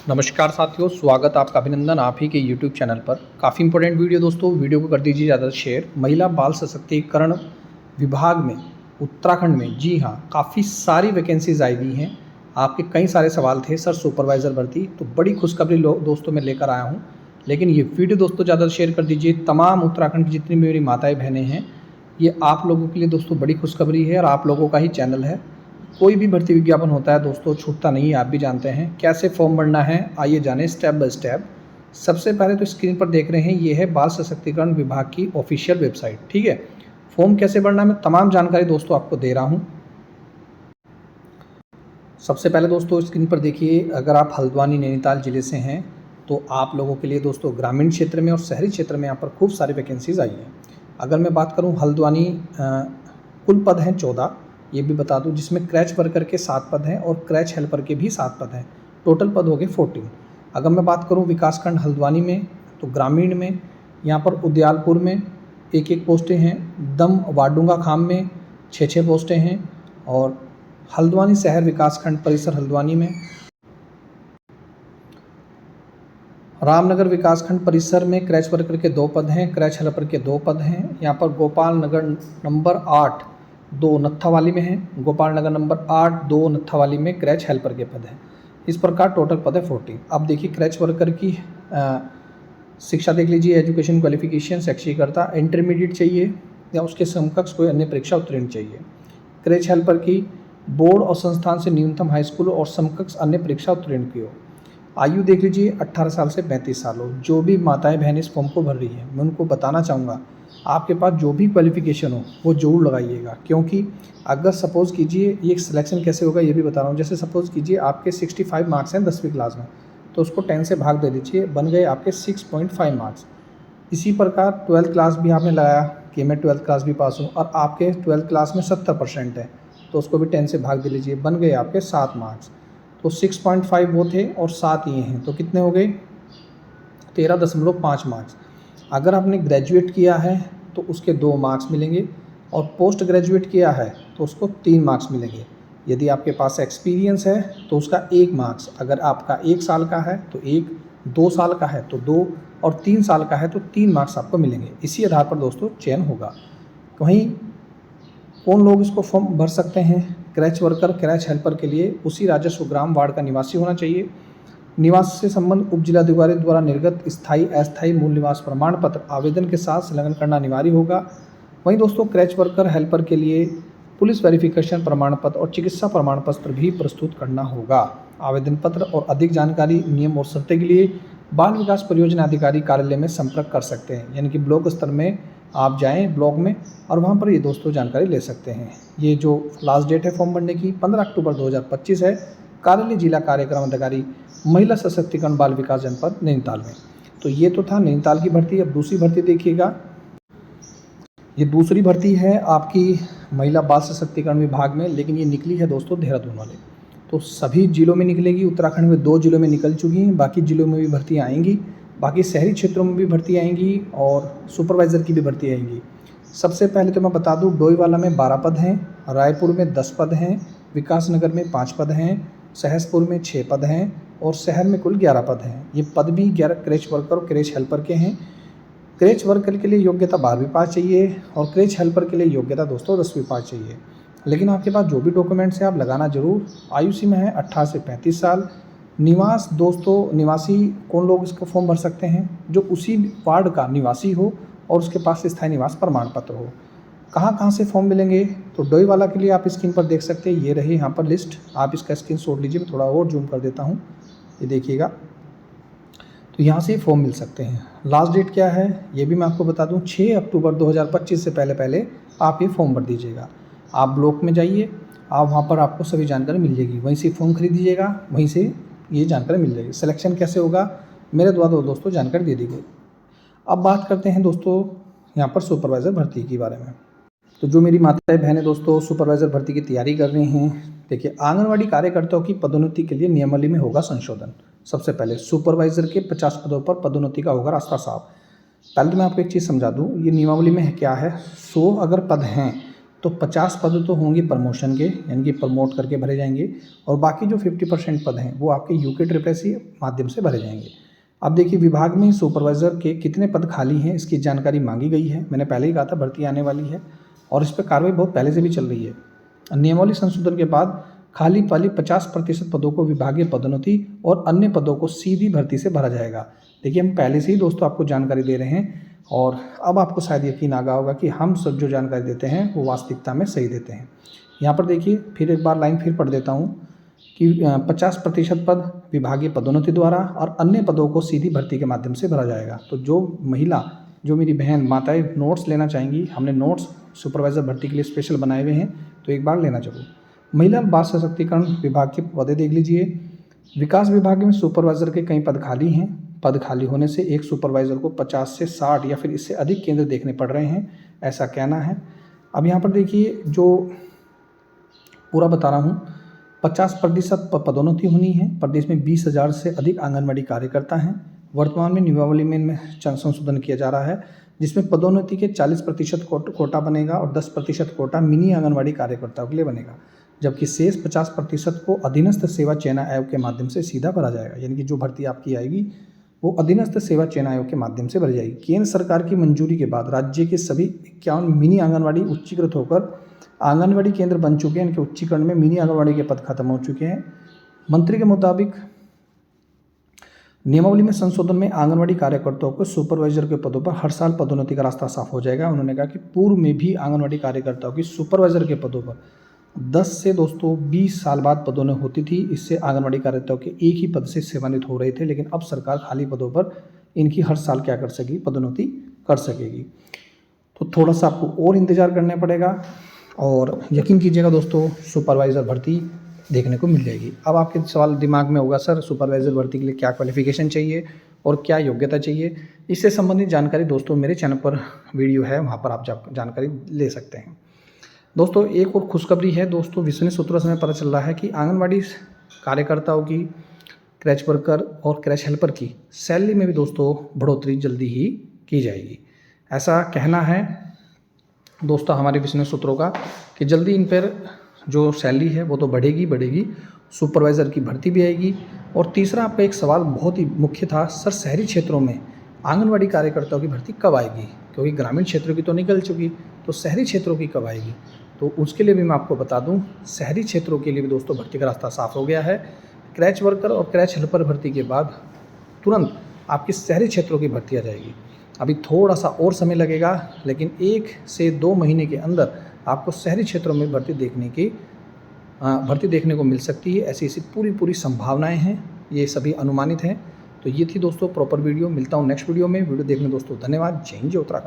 नमस्कार साथियों, स्वागत आपका, अभिनंदन आप ही के यूट्यूब चैनल पर। काफ़ी इंपॉर्टेंट वीडियो दोस्तों, वीडियो को कर दीजिए ज़्यादा शेयर। महिला बाल सशक्तिकरण विभाग में उत्तराखंड में, जी हाँ, काफ़ी सारी वैकेंसीज आई हुई हैं। आपके कई सारे सवाल थे सर सुपरवाइज़र भर्ती, तो बड़ी खुशखबरी दोस्तों मैं लेकर आया हूँ। लेकिन ये वीडियो दोस्तों ज़्यादा शेयर कर दीजिए। तमाम उत्तराखंड की जितनी भी मेरी माताएँ बहनें हैं, ये आप लोगों के लिए दोस्तों बड़ी खुशखबरी है और आप लोगों का ही चैनल है। कोई भी भर्ती विज्ञापन होता है दोस्तों, छूटता नहीं है, आप भी जानते हैं। कैसे फॉर्म भरना है आइए जानें स्टेप बाय स्टेप। सबसे पहले तो स्क्रीन पर देख रहे हैं, ये है बाल सशक्तिकरण विभाग की ऑफिशियल वेबसाइट, ठीक है। फॉर्म कैसे भरना है मैं तमाम जानकारी दोस्तों आपको दे रहा हूँ। सबसे पहले दोस्तों स्क्रीन पर देखिए, अगर आप हल्द्वानी नैनीताल ज़िले से हैं तो आप लोगों के लिए दोस्तों ग्रामीण क्षेत्र में और शहरी क्षेत्र में यहाँ पर खूब सारी वैकेंसीज आई हैं। अगर मैं बात करूँ हल्द्वानी, कुल पद हैं 14, ये भी बता दूं, जिसमें क्रैच वर्कर के 7 पद हैं और क्रैच हेल्पर के भी 7 पद हैं। टोटल पद हो गए 14। अगर मैं बात करूं विकासखंड हल्द्वानी में, तो ग्रामीण में यहाँ पर उदयालपुर में 1-1 पोस्टें हैं, दम वाडूंगा खाम में 6-6 पोस्टें हैं, और हल्द्वानी शहर विकासखंड परिसर हल्द्वानी में, रामनगर विकासखंड परिसर में क्रैच वर्कर के 2 पद हैं, क्रैच हेल्पर के 2 पद हैं। यहाँ पर गोपाल नगर नंबर 8 2 नत्थावाली में है, गोपाल नगर नंबर 8 2 नत्थावाली में क्रैच हेल्पर के पद हैं। इस प्रकार टोटल पद है 14। अब देखिए क्रैच वर्कर की शिक्षा देख लीजिए। एजुकेशन क्वालिफिकेशन, शैक्षिकता इंटरमीडिएट चाहिए या उसके समकक्ष कोई अन्य परीक्षा उत्तीर्ण चाहिए। क्रैच हेल्पर की बोर्ड और संस्थान से न्यूनतम हाई स्कूल और समकक्ष अन्य परीक्षा उत्तीर्ण की हो। आयु देख लीजिए 18 साल से 35 साल हो। जो भी माताएं बहनें इस फॉर्म को भर रही हैं, मैं उनको बताना चाहूँगा, आपके पास जो भी क्वालिफिकेशन हो वो जरूर लगाइएगा। क्योंकि अगर सपोज़ कीजिए, ये सिलेक्शन कैसे होगा ये भी बता रहा हूँ। जैसे सपोज़ कीजिए आपके 65 मार्क्स हैं 10वीं क्लास में, तो उसको 10 से भाग दे दीजिए, बन गए आपके 6.5 मार्क्स। इसी प्रकार 12th क्लास भी आपने लगाया कि मैं 12th क्लास भी पास हूँ, और आपके 12th क्लास में 70% है, तो उसको भी 10 से भाग दे लीजिए, बन गए आपके 7 मार्क्स। तो 6.5 वो थे और 7 ये हैं, तो कितने हो गए 13.5 मार्क्स। अगर आपने ग्रेजुएट किया है तो उसके 2 मार्क्स मिलेंगे, और पोस्ट ग्रेजुएट किया है तो उसको 3 मार्क्स मिलेंगे। यदि आपके पास एक्सपीरियंस है तो उसका 1 मार्क्स, अगर आपका 1 साल का है तो 1, 2 साल का है तो 2, और 3 साल का है तो 3 मार्क्स आपको मिलेंगे। इसी आधार पर दोस्तों चयन होगा। वहीं कौन लोग इसको फॉर्म भर सकते हैं? क्रैच वर्कर, क्रैच हेल्पर के लिए उसी राजस्व ग्राम वार्ड का निवासी होना चाहिए। निवास से संबंध उप जिलाधिकारी द्वारा निर्गत स्थायी अस्थायी मूल निवास प्रमाण पत्र आवेदन के साथ संलग्न करना अनिवार्य होगा। वहीं दोस्तों क्रैच वर्कर हेल्पर के लिए पुलिस वेरिफिकेशन प्रमाण पत्र और चिकित्सा प्रमाण पत्र भी प्रस्तुत करना होगा। आवेदन पत्र और अधिक जानकारी, नियम और शर्तें के लिए बाल विकास परियोजना अधिकारी कार्यालय में संपर्क कर सकते हैं। यानी कि ब्लॉक स्तर में आप जाएं ब्लॉक में, और वहाँ पर ये दोस्तों जानकारी ले सकते हैं। ये जो लास्ट डेट है फॉर्म भरने की 15 अक्टूबर 2025 है। कार्यालय जिला कार्यक्रम अधिकारी महिला सशक्तिकरण बाल विकास जनपद नैनीताल में। तो ये तो था नैनीताल की भर्ती। अब दूसरी भर्ती देखिएगा, ये दूसरी भर्ती है आपकी महिला बाल सशक्तिकरण विभाग में, लेकिन ये निकली है दोस्तों देहरादून वाले। तो सभी जिलों में निकलेगी। उत्तराखंड में 2 जिलों में निकल चुकी हैं, बाकी जिलों में भी भर्तियाँ आएंगी, बाकी शहरी क्षेत्रों में भी भर्ती आएंगी, और सुपरवाइज़र की भी भर्ती आएंगी। सबसे पहले तो मैं बता दूं, डोईवाला में 12 पद हैं, रायपुर में 10 पद हैं, विकासनगर में 5 पद हैं, सहसपुर में 6 पद हैं, और शहर में कुल 11 पद हैं। ये पद भी 11 क्रैच वर्कर और क्रैच हेल्पर के हैं। क्रैच वर्कर के लिए योग्यता 12वीं पास चाहिए, और क्रैच हेल्पर के लिए योग्यता दोस्तों 10वीं पास चाहिए। लेकिन आपके पास जो भी डॉक्यूमेंट्स हैं आप लगाना जरूर। आयु सीमा है 18 से 35 साल। निवास दोस्तों, निवासी कौन लोग इसका फॉर्म भर सकते हैं? जो उसी वार्ड का निवासी हो और उसके पास स्थायी निवास प्रमाण पत्र हो। कहाँ कहाँ से फॉर्म मिलेंगे? तो डोईवाला के लिए आप स्क्रीन पर देख सकते हैं, ये रही यहाँ पर लिस्ट, आप इसका स्क्रीनशॉट लीजिए। मैं थोड़ा और जूम कर देता हूँ, ये देखिएगा। तो यहाँ से फॉर्म मिल सकते हैं। लास्ट डेट क्या है ये भी मैं आपको बता दूँ, 6 अक्टूबर 2025 से पहले पहले आप ये फॉर्म भर दीजिएगा। आप ब्लॉक में जाइए, आप वहाँ पर आपको सभी जानकारी मिल जाएगी, वहीं से फॉर्म खरीद दीजिएगा, वहीं से ये जानकारी मिल जाएगी। सिलेक्शन कैसे होगा मेरे द्वारा दोस्तों जानकारी दे दी गई। अब बात करते हैं दोस्तों यहाँ पर सुपरवाइज़र भर्ती के बारे में। तो जो मेरी माताएं बहनें दोस्तों सुपरवाइज़र भर्ती की तैयारी कर रही हैं, देखिए आंगनवाड़ी कार्यकर्ताओं की पदोन्नति के लिए नियमावली में होगा संशोधन। सबसे पहले सुपरवाइज़र के 50 पदों पर पदोन्नति का होगा रास्ता साफ। पहले तो मैं आपको एक चीज़ समझा दूँ, ये नियमावली में क्या है। 100 अगर पद हैं तो 50 पद तो होंगे प्रमोशन के, यानी कि प्रमोट करके भरे जाएंगे, और बाकी जो 50% पद हैं वो आपके यूके ट्रिपल माध्यम से भरे जाएंगे। अब देखिए विभाग में सुपरवाइज़र के कितने पद खाली हैं इसकी जानकारी मांगी गई है। मैंने पहले ही कहा था भर्ती आने वाली है और इस पर कार्रवाई बहुत पहले से भी चल रही है। नियमावली संशोधन के बाद खाली वाली 50% पदों को विभागीय पदोन्नति और अन्य पदों को सीधी भर्ती से भरा जाएगा। देखिए हम पहले से ही दोस्तों आपको जानकारी दे रहे हैं और अब आपको शायद यकीन आ गया होगा कि हम सब जो जानकारी देते हैं वो वास्तविकता में सही देते हैं। यहाँ पर देखिए फिर एक बार लाइन फिर पढ़ देता हूँ कि 50% पद विभागीय पदोन्नति द्वारा और अन्य पदों को सीधी भर्ती के माध्यम से भरा जाएगा। तो जो महिला, जो मेरी बहन माताएं नोट्स लेना चाहेंगी, हमने नोट्स सुपरवाइज़र भर्ती के लिए स्पेशल बनाए हुए हैं, तो एक बार लेना जरूर। महिला बाल सशक्तिकरण विभाग के पदे देख लीजिए। विकास विभाग में सुपरवाइज़र के कई पद खाली हैं। पद खाली होने से एक सुपरवाइज़र को 50 से 60 या फिर इससे अधिक केंद्र देखने पड़ रहे हैं, ऐसा कहना है। अब यहाँ पर देखिए जो पूरा बता रहा हूँ, 50% पदोन्नति होनी है। प्रदेश में 20,000 से अधिक आंगनबाड़ी कार्यकर्ता हैं। वर्तमान में नियमावली में संशोधन किया जा रहा है जिसमें पदोन्नति के 40% कोटा बनेगा और 10% कोटा मिनी आंगनबाड़ी कार्यकर्ताओं के लिए बनेगा, जबकि शेष 50% को अधीनस्थ सेवा चयन आयोग के माध्यम से सीधा भरा जाएगा। यानी कि जो भर्ती आपकी आएगी वो अधीनस्थ सेवा चयन आयोग के माध्यम से भरी जाएगी। केंद्र सरकार की मंजूरी के बाद राज्य के सभी 51 मिनी आंगनबाड़ी उच्चीकृत होकर आंगनबाड़ी केंद्र बन चुके हैं। इनके उच्चीकरण में मिनी आंगनबाड़ी के पद खत्म हो चुके हैं। मंत्री के मुताबिक नियमावली में संशोधन में आंगनबाड़ी कार्यकर्ताओं को सुपरवाइजर के पदों पर हर साल पदोन्नति का रास्ता साफ हो जाएगा। उन्होंने कहा कि पूर्व में भी आंगनबाड़ी कार्यकर्ताओं की सुपरवाइजर के पदों पर 10 से दोस्तों 20 साल बाद पदोन्नति होती थी। इससे आंगनबाड़ी कार्यकर्ताओं के एक ही पद से सेवानिवृत्त हो रहे थे, लेकिन अब सरकार खाली पदों पर इनकी हर साल क्या कर सकेगी, पदोन्नति कर सकेगी। तो थोड़ा सा आपको और इंतजार करना पड़ेगा और यकीन कीजिएगा दोस्तों सुपरवाइज़र भर्ती देखने को मिल जाएगी। अब आपके सवाल दिमाग में होगा, सर सुपरवाइज़र भर्ती के लिए क्या क्वालिफिकेशन चाहिए और क्या योग्यता चाहिए। इससे संबंधित जानकारी दोस्तों मेरे चैनल पर वीडियो है, वहाँ पर आप जानकारी ले सकते हैं। दोस्तों एक और खुशखबरी है दोस्तों, विश्वसनीय सूत्रों से हमें पता चल रहा है कि आंगनबाड़ी कार्यकर्ताओं की, क्रैच वर्कर और क्रैच हेल्पर की सैलरी में भी दोस्तों बढ़ोतरी जल्दी ही की जाएगी, ऐसा कहना है दोस्तों हमारे विश्वसनीय सूत्रों का कि जल्दी इन पर जो सैलरी है वो तो बढ़ेगी। सुपरवाइज़र की भर्ती भी आएगी। और तीसरा आपका एक सवाल बहुत ही मुख्य था, सर शहरी क्षेत्रों में आंगनबाड़ी कार्यकर्ताओं की भर्ती कब आएगी, क्योंकि ग्रामीण क्षेत्रों की तो निकल चुकी, तो शहरी क्षेत्रों की कब आएगी। तो उसके लिए भी मैं आपको बता दूं, शहरी क्षेत्रों के लिए भी दोस्तों भर्ती का रास्ता साफ हो गया है। क्रैच वर्कर और क्रैच हेल्पर भर्ती के बाद तुरंत आपकी शहरी क्षेत्रों की भर्ती आ जाएगी। अभी थोड़ा सा और समय लगेगा, लेकिन 1 से 2 महीने के अंदर आपको शहरी क्षेत्रों में भर्ती देखने को मिल सकती है। ऐसी पूरी संभावनाएं हैं, ये सभी अनुमानित हैं। तो ये थी दोस्तों प्रॉपर वीडियो। मिलता हूँ नेक्स्ट वीडियो में। वीडियो देखने दोस्तों धन्यवाद। जय हिंद, जय उत्तराखंड।